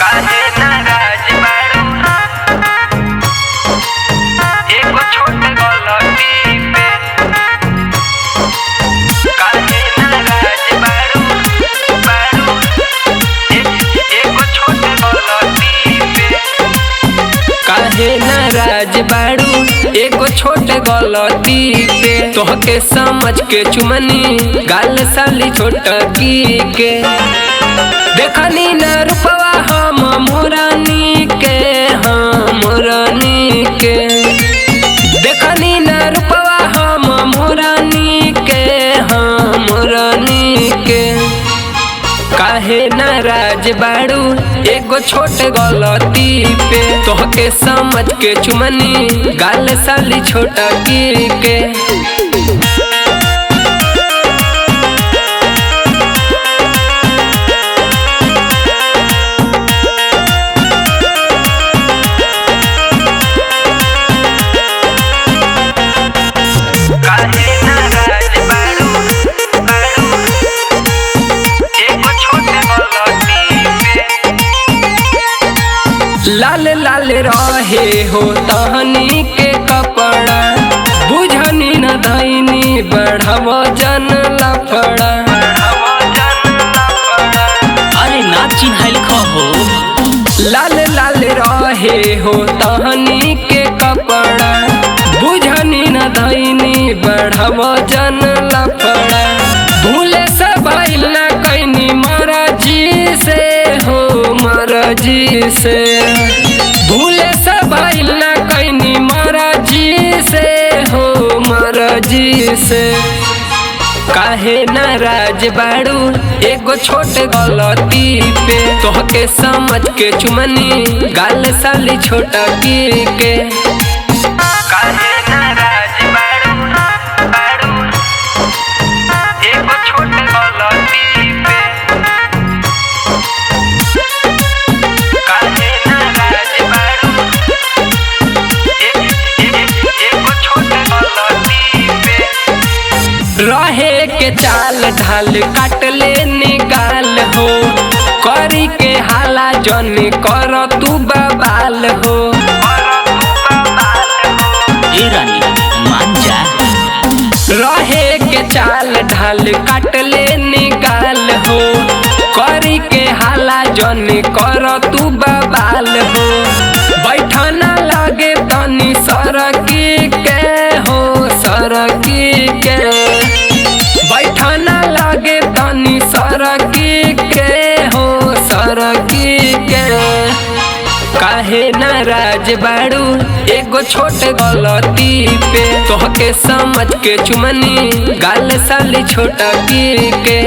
काहे नाराज बारू एगो छोट गलती पे। काहे नाराज बारू एगो छोट गलती पे। काहे नाराज बारू एगो छोट गलती पे। तोहके समझ के चुमनी गाल साली छोटकी के। देखनी न रूपवा हम मोरानी के, हाँ मोरानी के। देखनी न रूपवा हम मोरानी के, हाँ मोरानी के। काहे नाराज बारू एगो छोट गलती पे। तोहके समझ के चुमनी गाल साली छोटकी के। लाल लाल रहे हो तहनी के कपड़ा, बुझनी न धैनी बढ़ाव जन लफड़ा। अरे ना चिन्हल हो। लाल लाल रहे हो तहनी के कपड़ा, बुझनी न धैनी बढ़ाव जन लफड़ा। भूले सब न कैनी मरजी से हो, मरजी से। भूले सब न कैनी मरजी से हो, मरजी से। काहे नाराज बारू एगो छोट गलती पे। तोहके समझ के चुमनी गाल साली छोटकी के। काहे नाराज बारू एगो छोट गलती पे। काहे नाराज बारू एगो छोट गलती पे। रहे के चाल ढाल काट ले निकाल हो, करी के हाला जन कर तू बवाल हो। ए रानी मान जा। रहे के चाल ढाल काट ले निकाल हो, करी के हाला जन कर तू बवाल हो। बैठना लगे तनी सरकी के हो, सरकी के। बैठना लगे तनी सरकी के हो, सरकी के। काहे नाराज बारू एगो छोट गलती पे। तोहके समझ के चुमनी गाल साली छोटकी के।